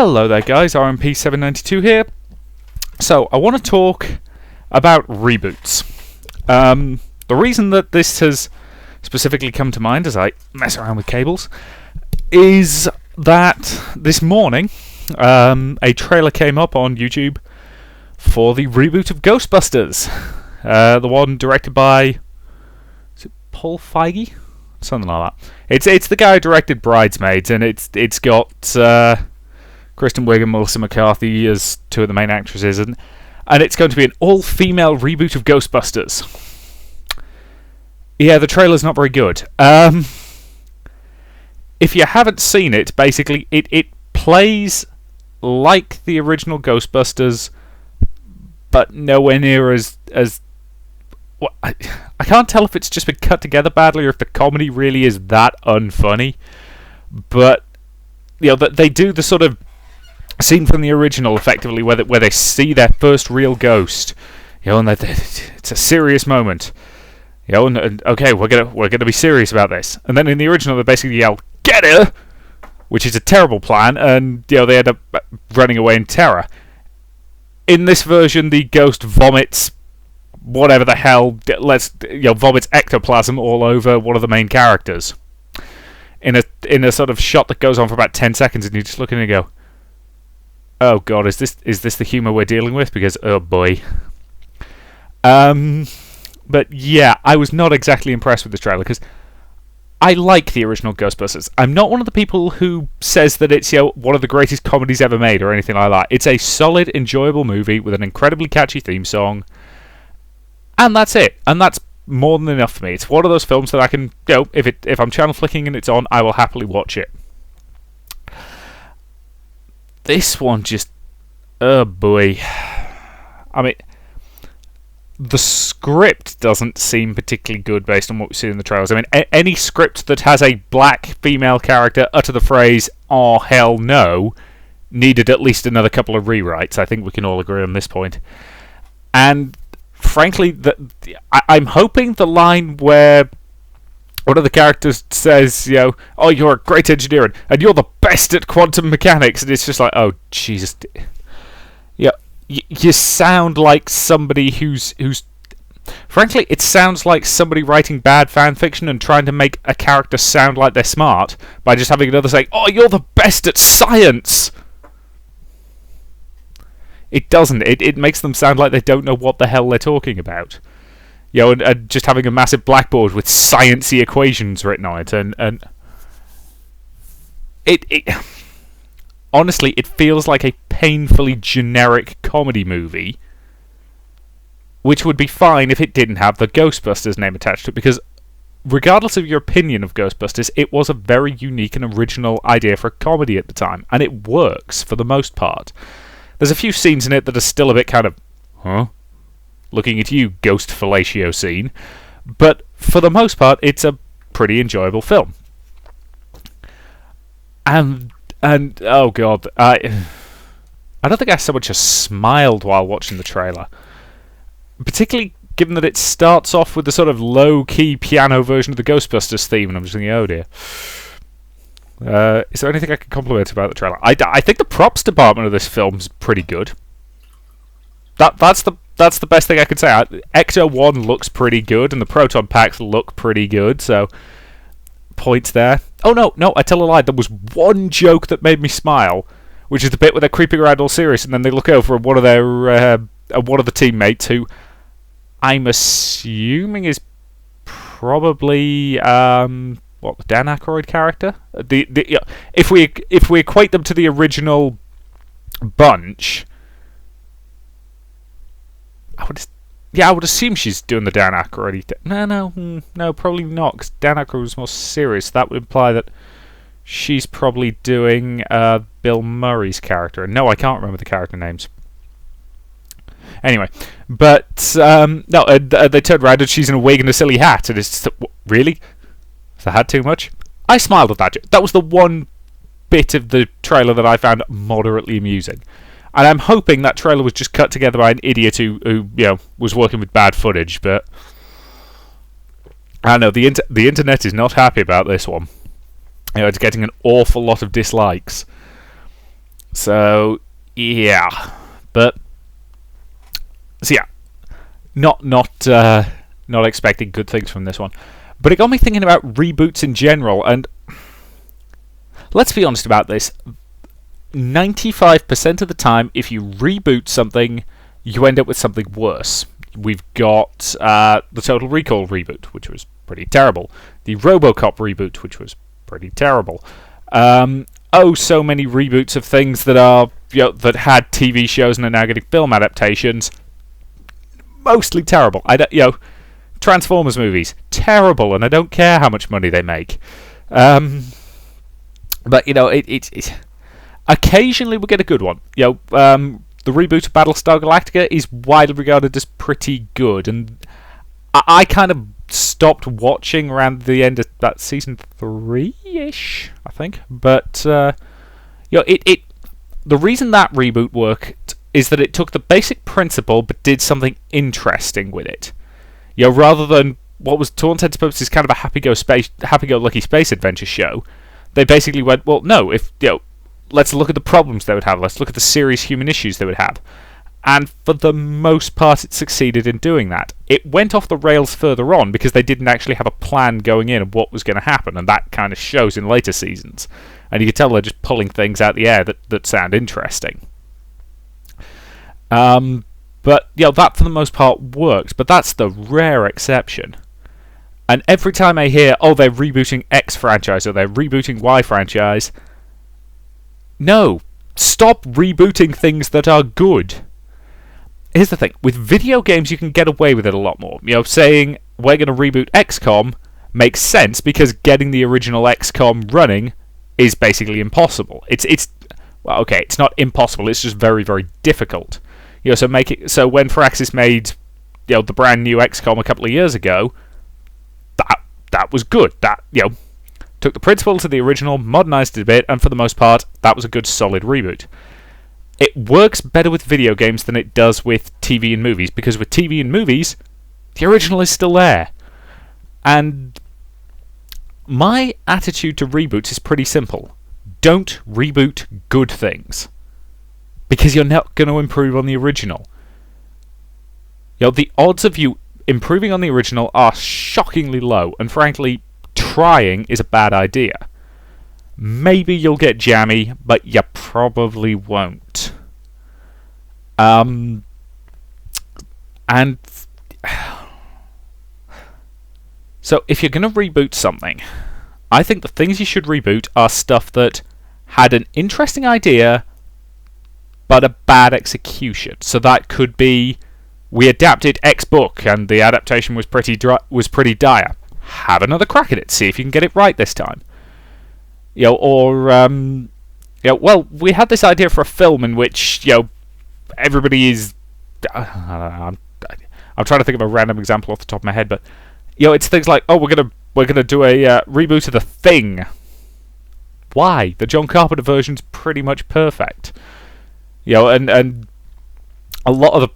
Hello there guys, RMP792 here. So, I want to talk about reboots. The reason that this has specifically come to mind as I mess around with cables is that this morning a trailer came up on YouTube for the reboot of Ghostbusters. The one directed by... is it Paul Feige? Something like that. It's the guy who directed Bridesmaids, and it's got Kristen Wiig and Melissa McCarthy as two of the main actresses, and it's going to be an all-female reboot of Ghostbusters. Yeah, the trailer's not very good. If you haven't seen it, basically it plays like the original Ghostbusters, but nowhere near as well, I can't tell if it's just been cut together badly or if the comedy really is that unfunny. But you know, they do the sort of scene from the original, effectively, where they see their first real ghost. You know, and it's a serious moment. You know, and okay, we're gonna be serious about this. And then in the original, they basically yell, "Get her!" which is a terrible plan, and you know they end up running away in terror. In this version, the ghost vomits whatever the hell, vomits ectoplasm all over one of the main characters. In a sort of shot that goes on for about 10 seconds, and you just look at it and go, "Oh God, is this the humour we're dealing with?" Because oh boy. But yeah, I was not exactly impressed with this trailer because I like the original Ghostbusters. I'm not one of the people who says that it's one of the greatest comedies ever made or anything like that. It's a solid, enjoyable movie with an incredibly catchy theme song. And that's it. And that's more than enough for me. It's one of those films that I can, if I'm channel flicking and it's on, I will happily watch it. This one just... oh boy. I mean, the script doesn't seem particularly good based on what we see in the trailers. I mean, any script that has a black female character utter the phrase, "oh hell no," needed at least another couple of rewrites. I think we can all agree on this point. And frankly, I'm hoping the line where one of the characters says, "Oh, you're a great engineer and you're the best at quantum mechanics," and it's just like, oh Jesus, yeah, you sound like somebody who's. Frankly, it sounds like somebody writing bad fan fiction and trying to make a character sound like they're smart by just having another say, "Oh, you're the best at science." It doesn't. It makes them sound like they don't know what the hell they're talking about. And just having a massive blackboard with sciencey equations written on it, and it honestly, it feels like a painfully generic comedy movie, which would be fine if it didn't have the Ghostbusters name attached to it, because regardless of your opinion of Ghostbusters, it was a very unique and original idea for a comedy at the time, and it works for the most part. There's a few scenes in it that are still a bit kind of, huh? Looking at you, ghost fellatio scene. But for the most part, it's a pretty enjoyable film. And oh God, I don't think I so much as smiled while watching the trailer. Particularly given that it starts off with the sort of low-key piano version of the Ghostbusters theme, and I'm just thinking, oh dear. Is there anything I can compliment about the trailer? I think the props department of this film's pretty good. That's the best thing I could say. Ecto-1 looks pretty good, and the proton packs look pretty good, so points there. Oh no, I tell a lie. There was one joke that made me smile, which is the bit where they're creeping around all serious, and then they look over at one of the teammates, who I'm assuming is probably the Dan Aykroyd character. If we equate them to the original bunch, I would assume she's doing the Dan Aykroyd. No, probably not, because Dan Aykroyd was more serious. That would imply that she's probably doing Bill Murray's character. No, I can't remember the character names. Anyway, but they turned around and she's in a wig and a silly hat, and it's just, really? Is the hat too much? I smiled at that. That was the one bit of the trailer that I found moderately amusing. And I'm hoping that trailer was just cut together by an idiot who was working with bad footage, but I know the internet is not happy about this one. It's getting an awful lot of dislikes. So yeah, but so yeah, not expecting good things from this one. But it got me thinking about reboots in general, and let's be honest about this. 95% of the time, if you reboot something, you end up with something worse. We've got the Total Recall reboot, which was pretty terrible. The RoboCop reboot, which was pretty terrible. So many reboots of things that are that had TV shows and are now getting film adaptations. Mostly terrible. Transformers movies, terrible, and I don't care how much money they make. But it occasionally we get a good one. The reboot of Battlestar Galactica is widely regarded as pretty good, and I kind of stopped watching around the end of that season 3-ish, I think. But the reason that reboot worked is that it took the basic principle but did something interesting with it. Rather than what was, to all intents and purposes, kind of a happy-go-lucky space adventure show, they basically went, well, no, let's look at the problems they would have. Let's look at the serious human issues they would have. And for the most part, it succeeded in doing that. It went off the rails further on because they didn't actually have a plan going in of what was going to happen, and that kind of shows in later seasons. And you can tell they're just pulling things out the air that sound interesting. But that for the most part works, but that's the rare exception. And every time I hear, they're rebooting X franchise or they're rebooting Y franchise, no, stop rebooting things that are good. Here's the thing, with video games you can get away with it a lot more. Saying we're going to reboot XCOM makes sense because getting the original XCOM running is basically impossible. It's not impossible, it's just very, very difficult. So when Firaxis made the brand new XCOM a couple of years ago, that was good. That took the principles of the original, modernized it a bit, and for the most part, that was a good solid reboot. It works better with video games than it does with TV and movies, because with TV and movies, the original is still there. And my attitude to reboots is pretty simple. Don't reboot good things, because you're not going to improve on the original. The odds of you improving on the original are shockingly low, and frankly, trying is a bad idea. Maybe you'll get jammy, but you probably won't. And so if you're going to reboot something, I think the things you should reboot are stuff that had an interesting idea but a bad execution. So that could be, we adapted X book and the adaptation was pretty dire. Have another crack at it. See if you can get it right this time. We had this idea for a film in which everybody is. I'm trying to think of a random example off the top of my head, but it's things like, we're gonna do a reboot of The Thing. Why? The John Carpenter version's pretty much perfect. And a lot of the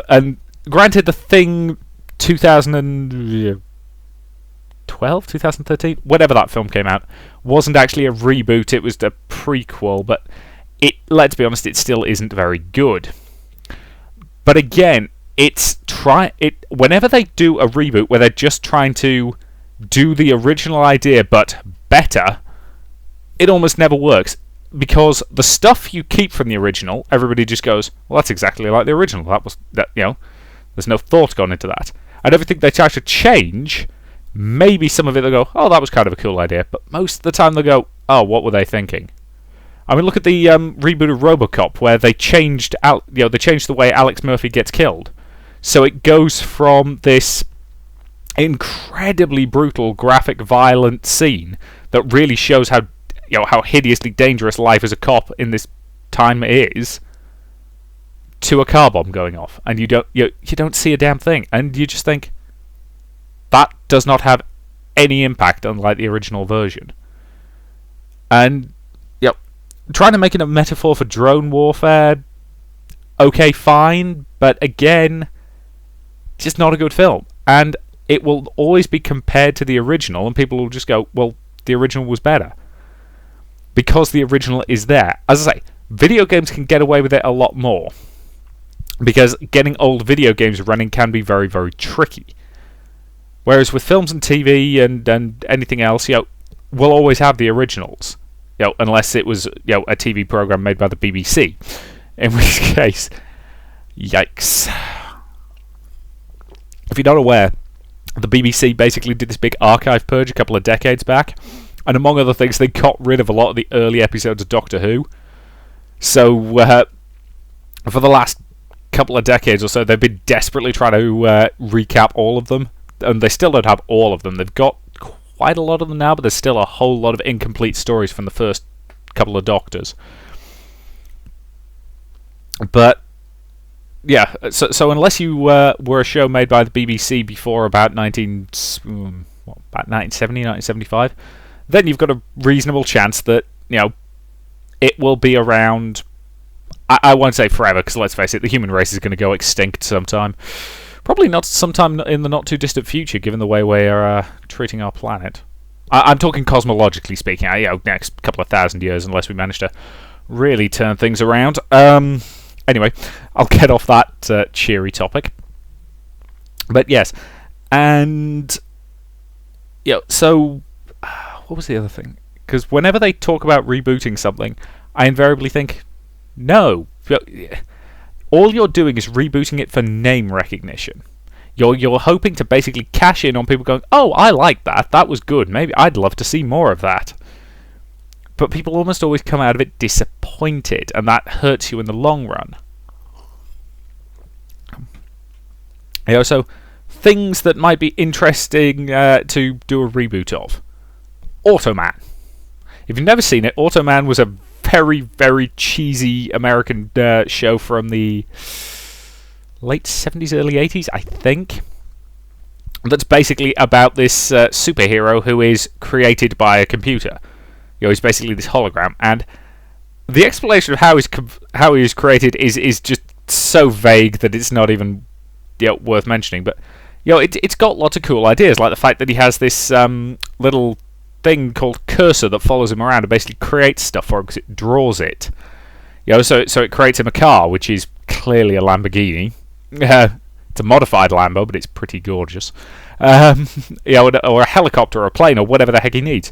and granted, The Thing 2012, 2013, whenever that film came out, wasn't actually a reboot, it was a prequel, but let's be honest, it still isn't very good. But again, whenever they do a reboot where they're just trying to do the original idea but better, it almost never works. Because the stuff you keep from the original, everybody just goes, well, that's exactly like the original. There's no thought gone into that. And everything they try to change, maybe some of it they'll go, that was kind of a cool idea. But most of the time they'll go, what were they thinking? I mean, look at the reboot of RoboCop, where they changed the way Alex Murphy gets killed. So it goes from this incredibly brutal, graphic, violent scene that really shows how hideously dangerous life as a cop in this time is, to a car bomb going off, and you don't see a damn thing, and you just think that does not have any impact unlike the original version. And trying to make it a metaphor for drone warfare, okay, fine, but again, just not a good film, and it will always be compared to the original, and people will just go, well, the original was better. Because the original is there. As I say, Video games can get away with it a lot more, because getting old video games running can be very, very tricky. Whereas with films and TV and anything else, we'll always have the originals, unless it was a TV program made by the BBC, in which case, yikes. If you're not aware, the BBC basically did this big archive purge a couple of decades back, and among other things, they got rid of a lot of the early episodes of Doctor Who. So for the last couple of decades or so, they've been desperately trying to recap all of them, and they still don't have all of them. They've got quite a lot of them now, but there's still a whole lot of incomplete stories from the first couple of Doctors. But yeah, so unless you were a show made by the BBC before about 1970, 1975, then you've got a reasonable chance that it will be around. I won't say forever, because let's face it, the human race is going to go extinct sometime. Probably not sometime in the not too distant future, given the way we're treating our planet. I'm talking cosmologically speaking. Next couple of thousand years, unless we manage to really turn things around. Anyway, I'll get off that cheery topic. But yes, and so what was the other thing? Because whenever they talk about rebooting something, I invariably think, no. All you're doing is rebooting it for name recognition. You're hoping to basically cash in on people going, oh, I like that. That was good. Maybe I'd love to see more of that. But people almost always come out of it disappointed, and that hurts you in the long run. So things that might be interesting to do a reboot of. Automan. If you've never seen it, Automan was a very, very cheesy American show from the late 70s, early 80s, I think. That's basically about this superhero who is created by a computer. He's basically this hologram, and the explanation of how he is created is just so vague that it's not even worth mentioning. But it's got lots of cool ideas, like the fact that he has this little thing called cursor that follows him around and basically creates stuff for him because it draws it. So it creates him a car, which is clearly a Lamborghini. It's a modified Lambo, but it's pretty gorgeous. Or a helicopter or a plane or whatever the heck he needs.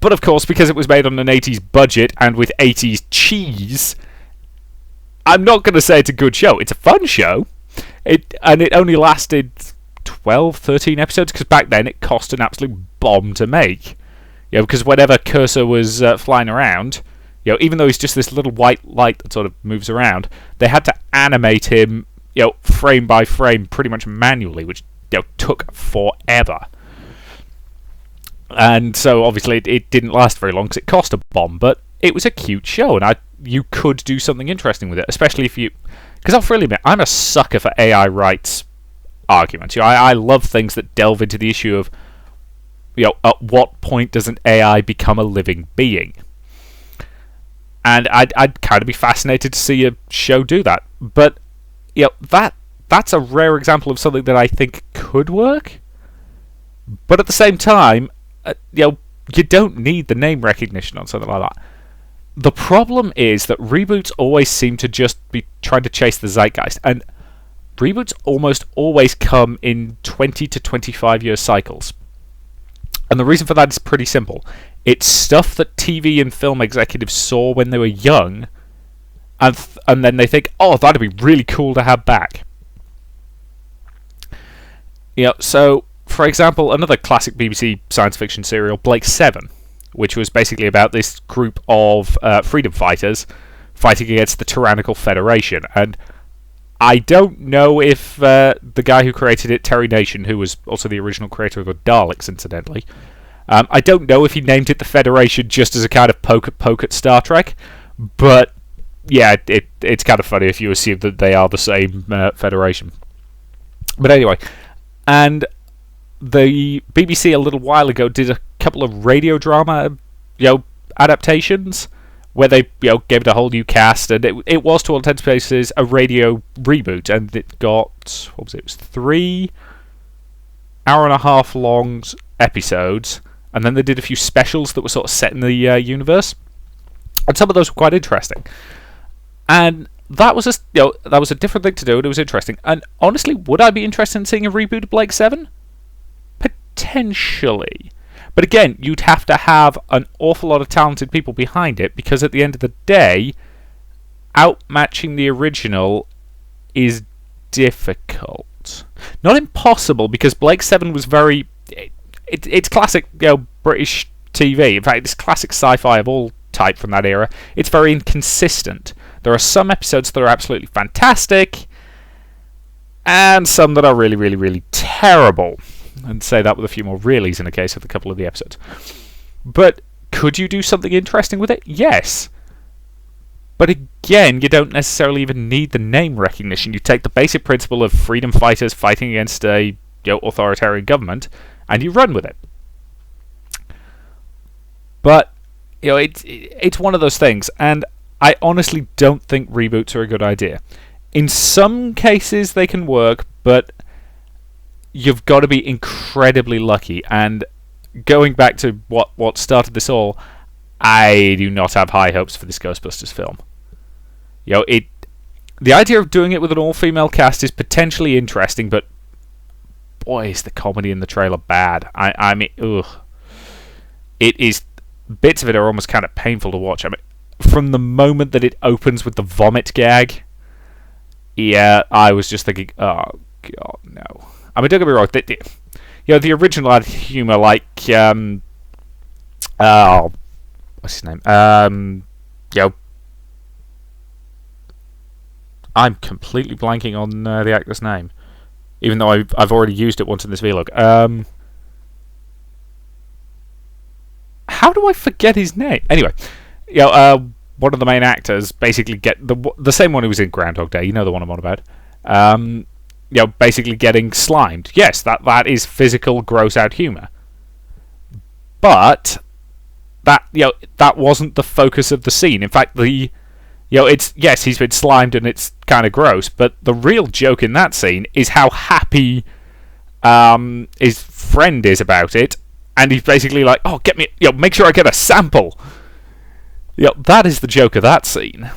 But of course, because it was made on an 80s budget and with 80s cheese, I'm not going to say it's a good show. It's a fun show. It only lasted 12, 13 episodes, because back then it cost an absolute bomb to make. Because whenever Cursor was flying around, even though he's just this little white light that sort of moves around, they had to animate him, frame by frame, pretty much manually, which took forever. And so obviously it didn't last very long because it cost a bomb, but it was a cute show, and you could do something interesting with it, especially if you... Because I'll freely admit, I'm a sucker for AI rights arguments. I love things that delve into the issue of, at what point does an AI become a living being? And I'd kind of be fascinated to see a show do that. But, that's a rare example of something that I think could work. But at the same time, you don't need the name recognition on something like that. The problem is that reboots always seem to just be trying to chase the zeitgeist, and reboots almost always come in 20 to 25 year cycles. And the reason for that is pretty simple. It's stuff that TV and film executives saw when they were young, and then they think, oh, that'd be really cool to have back. So, for example, another classic BBC science fiction serial, Blake 7, which was basically about this group of freedom fighters fighting against the tyrannical Federation. And I don't know if the guy who created it, Terry Nation, who was also the original creator of the Daleks, incidentally, I don't know if he named it the Federation just as a kind of poke at Star Trek, but yeah, it's kind of funny if you assume that they are the same Federation. But anyway, and the BBC a little while ago did a couple of radio drama, adaptations where they, gave it a whole new cast, and it was, to all intents and purposes, a radio reboot, and it got, what was it? It was 3 hour-and-a-half long episodes, and then they did a few specials that were sort of set in the universe. and some of those were quite interesting. And that was that was a different thing to do, and it was interesting. And honestly, would I be interested in seeing a reboot of Blake 7? Potentially. But again, you'd have to have an awful lot of talented people behind it, because at the end of the day, outmatching the original is difficult. Not impossible, because Blake 7 was very... It's classic British TV. In fact, it's classic sci-fi of all type from that era. It's very inconsistent. There are some episodes that are absolutely fantastic, and some that are really, really, really terrible. And say that with a few more reallys in the case of a couple of the episodes. But could you do something interesting with it? Yes. But again, you don't necessarily even need the name recognition. You take the basic principle of freedom fighters fighting against a authoritarian government, and you run with it. But it's one of those things, and I honestly don't think reboots are a good idea. In some cases they can work, but you've got to be incredibly lucky. And going back to what started this all, I do not have high hopes for this Ghostbusters film. The idea of doing it with an all-female cast is potentially interesting, but boy, is the comedy in the trailer bad. I mean, ugh. It is... Bits of it are almost kind of painful to watch. I mean, from the moment that it opens with the vomit gag, yeah, I was just thinking, oh, God, no. I mean, don't get me wrong, the original had humour like, what's his name? I'm completely blanking on the actor's name, even though I've already used it once in this vlog. How do I forget his name? Anyway, one of the main actors basically get the same one who was in Groundhog Day. You know the one I'm on about. Basically getting slimed. Yes, that is physical, gross out humour. But that wasn't the focus of the scene. In fact, it's yes, he's been slimed and it's kind of gross. But the real joke in that scene is how happy his friend is about it. And he's basically like, oh, get me, make sure I get a sample. That is the joke of that scene.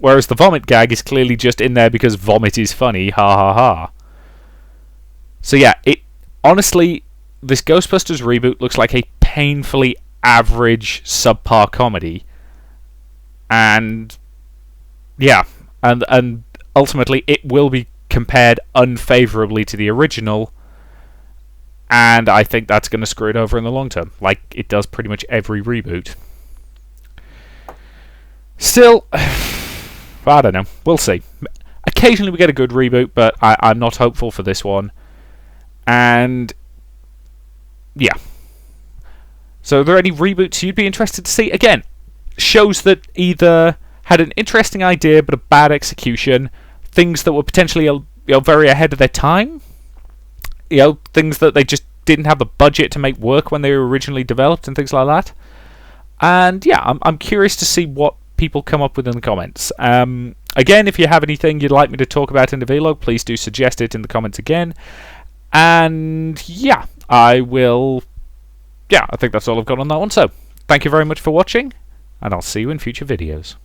Whereas the vomit gag is clearly just in there because vomit is funny, ha ha ha. So yeah, honestly, this Ghostbusters reboot looks like a painfully average subpar comedy. And yeah, and ultimately it will be compared unfavourably to the original. And I think that's going to screw it over in the long term, like it does pretty much every reboot. Still, I don't know. We'll see. Occasionally we get a good reboot, but I'm not hopeful for this one. And yeah. So are there any reboots you'd be interested to see? Again, shows that either had an interesting idea but a bad execution, things that were potentially very ahead of their time. Things that they just didn't have the budget to make work when they were originally developed and things like that. And yeah, I'm curious to see what people come up with in the comments. Again, if you have anything you'd like me to talk about in the vlog, please do suggest it in the comments again. And yeah, I think that's all I've got on that one. So, thank you very much for watching, and I'll see you in future videos.